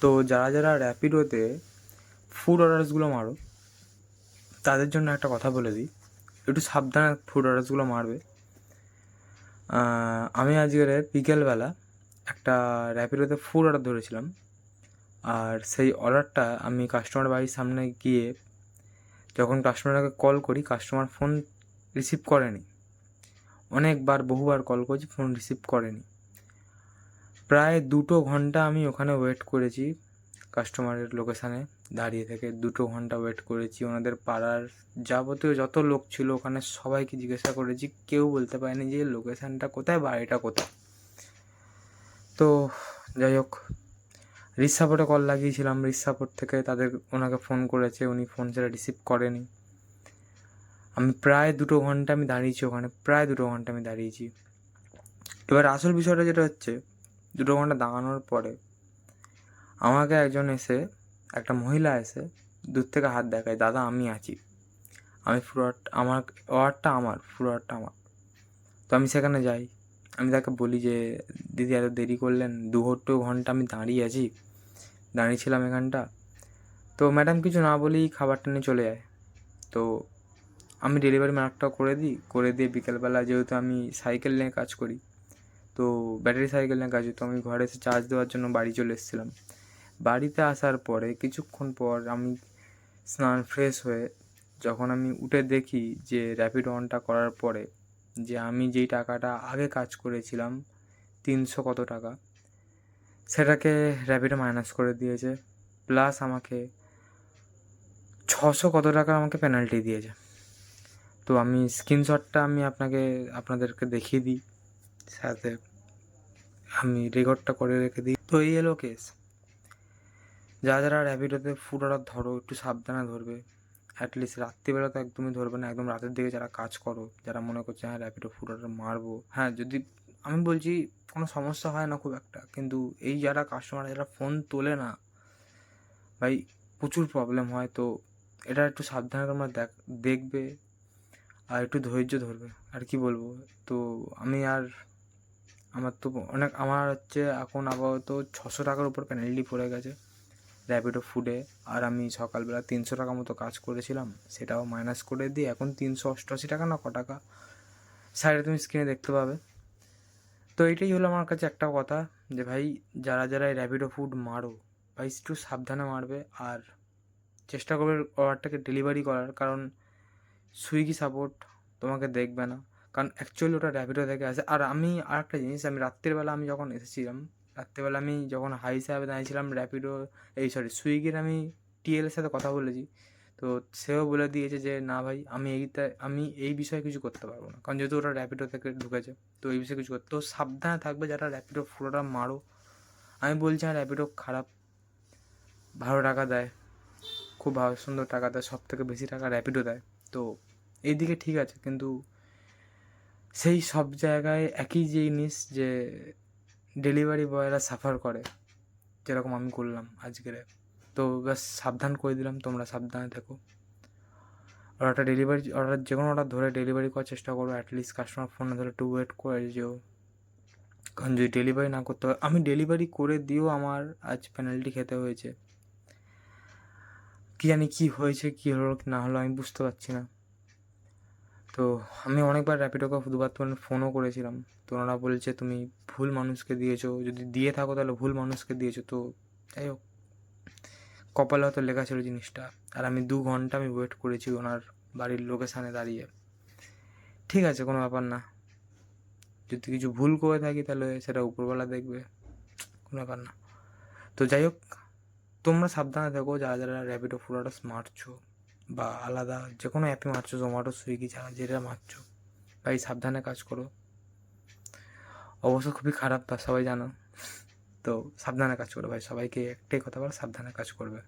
তো যারা যারা র্যাপিডোতে ফুড অর্ডার্সগুলো মারো তাদের জন্য একটা কথা বলে দিই, একটু সাবধানে ফুড অর্ডার্সগুলো মারবে। আমি আজকের বিকেলবেলা একটা র্যাপিডোতে ফুড অর্ডার ধরেছিলাম, আর সেই অর্ডারটা আমি কাস্টমার বাড়ির সামনে গিয়ে যখন কাস্টমারকে কল করি, কাস্টমার ফোন রিসিভ করেনি। অনেকবার বহুবার কল করছি, ফোন রিসিভ করেনি। প্রায় 2 ঘন্টা আমি ওখানে ওয়েট করেছি, কাস্টমারের লোকেশানে দাঁড়িয়ে থেকে 2 ঘন্টা ওয়েট করেছি। ওনাদের পাড়ার যাবতীয় যত লোক ছিল ওখানে সবাইকে জিজ্ঞাসা করেছি, কেউ বলতে পারেনি যে লোকেশানটা কোথায়, বাড়িটা কোথায়। তো যাই হোক, রিচ সাপোর্টে কল লাগিয়েছিলাম, রিচ সাপোর্ট থেকে ওনাকে ফোন করেছে, উনি ফোন সেটা রিসিভ করেনি। আমি প্রায় 2 ঘন্টা আমি দাঁড়িয়েছি ওখানে, প্রায় 2 ঘন্টা আমি দাঁড়িয়েছি। এবার আসল বিষয়টা যেটা হচ্ছে, 2 ঘন্টা দাঁড়ানোর পরে আমাকে একটা মহিলা এসে দূর থেকে হাত দেখায়, দাদা আমি আছি, আমি আমার অর্ডারটা আমার। তো আমি সেখানে যাই, আমি তাকে বলি যে দিদি এত দেরি করলেন, 2 ঘন্টা আমি দাঁড়িয়েছিলাম এখানটা। তো ম্যাডাম কিছু না বলেই খাবারটা নিয়ে চলে যায়। তো আমি ডেলিভারি ম্যানটা করে দিয়ে বিকেলবেলা, যেহেতু আমি সাইকেল নিয়ে কাজ করি, তো ব্যাটারি সাইকেল নিয়ে কাজ, তো আমি ঘরে এসে চার্জ দেওয়ার জন্য বাড়ি চলে এসেছিলাম। বাড়িতে আসার পরে কিছুক্ষণ পর আমি স্নান ফ্রেশ হয়ে যখন আমি উঠে দেখি যে র্যাপিড অনটা করার পরে যে আমি যেই টাকাটা আগে কাজ করেছিলাম 300 কত টাকা, সেটাকে র্যাপিডে মাইনাস করে দিয়েছে, প্লাস আমাকে 600 কত টাকা আমাকে পেনাল্টি দিয়েছে। তো আমি স্ক্রিনশটটা আপনাদেরকে দেখিয়ে দিই, সাথে আমি রেকর্ডটা করে রেখে দিই। তো এই এলো কেস। যারা র্যাপিডোতে ফুড অর্ডার ধরো, একটু সাবধানে ধরবে। অ্যাটলিস্ট রাত্রিবেলা তো একদমই ধরবে না, একদম রাতের দিকে যারা কাজ করো, যারা মনে করছে হ্যাঁ র্যাপিডো ফুড অর্ডার মারবো, হ্যাঁ যদি আমি বলছি কোনো সমস্যা হয় না খুব একটা, কিন্তু এই যারা কাস্টমার যারা ফোন তোলে না ভাই, প্রচুর প্রবলেম হয়। তো এটা একটু সাবধানে তোমরা দেখবে আর একটু ধৈর্য ধরবে, আর কি বলবো। তো আমার এখন আপাতত 600 টাকার উপর পেনাল্টি পড়ে গেছে র্যাপিডো ফুডে। আর আমি সকালবেলা 300 টাকা মতো কাজ করেছিলাম, সেটাও মাইনাস করে দিয়ে এখন 388 টাকা না ক টাকা সাইডে তুমি স্ক্রিনে দেখতে পাবে। তো এইটাই হলো আমার কাছে একটা কথা, যে ভাই যারা এই র্যাপিডো ফুড মারো ভাই একটু সাবধানে মারবে, আর চেষ্টা করবে অর্ডারটাকে ডেলিভারি করার, কারণ সুইগি সাপোর্ট তোমাকে দেখবে না, কারণ অ্যাকচুয়ালি ওটা র্যাপিডো থেকে আসে। আর আরেকটা জিনিস, আমি যখন এসেছিলাম রাত্রিবেলা, আমি যখন হাই সাহেবে দাঁড়িয়েছিলাম সুইগির আমি টিএলের সাথে কথা বলেছি, তো সেও বলে দিয়েছে যে না ভাই, আমি এই বিষয়ে কিছু করতে পারবো না, কারণ যেহেতু ওটা র্যাপিডো থেকে ঢুকেছে, তো এই বিষয়ে কিছু করতে। তো সাবধানে থাকবে যারা র্যাপিডো পুরোটা মারো। আমি বলছি না র্যাপিডো খারাপ, ভালো টাকা দেয়, খুব ভালো সুন্দর টাকা দেয়, সব থেকে বেশি টাকা র্যাপিডো দেয়। তো এই দিকে ঠিক আছে, কিন্তু সেই সব জায়গায় একই জিনিস যে ডেলিভারি বয়রা সাফার করে, যেরকম আমি করলাম আজকের। তো ব্যাস সাবধান করে দিলাম, তোমরা সাবধানে থেকো। অর্ডার যে কোনো অর্ডার ধরে ডেলিভারি করার চেষ্টা করো, অ্যাটলিস্ট কাস্টমার ফোন না ধরে একটু ওয়েট করে যেও, কারণ যদি ডেলিভারি না করতে হয়, আমি ডেলিভারি করে দিয়েও আমার আজ পেনাল্টি খেতে হয়েছে। কী জানি কী হয়েছে, কী হলো না হলো আমি বুঝতে পারছি না। তো আমি অনেকবার র্যাপিডোকে দুবার তোমার ফোনও করেছিলাম, তো ওনারা বলছে তুমি ভুল মানুষকে দিয়েছো, যদি দিয়ে থাকো তাহলে ভুল মানুষকে দিয়েছো। তো যাই হোক, কপালে হয়তো লেখা ছিল জিনিসটা। আর আমি 2 ঘন্টা আমি ওয়েট করেছি ওনার বাড়ির লোকেশানে দাঁড়িয়ে। ঠিক আছে, কোনো ব্যাপার না, যদি কিছু ভুল করে থাকি তাহলে সেটা উপরওয়ালা দেখবে, কোনো ব্যাপার না। তো যাই হোক, তোমরা সাবধানে থেকো যারা র্যাপিডো ফুড অর্ডার মারছো, বা আলাদা যে কোনো অ্যাপে মারছো, জোম্যাটো সুইগি ছাড়া যেটা মারছো, ভাই সাবধানে কাজ করো। অবশ্য খুবই খারাপ তা সবাই জানো, তো সাবধানে কাজ করো ভাই, সবাইকে একটাই কথা বলো, সাবধানে কাজ করবে।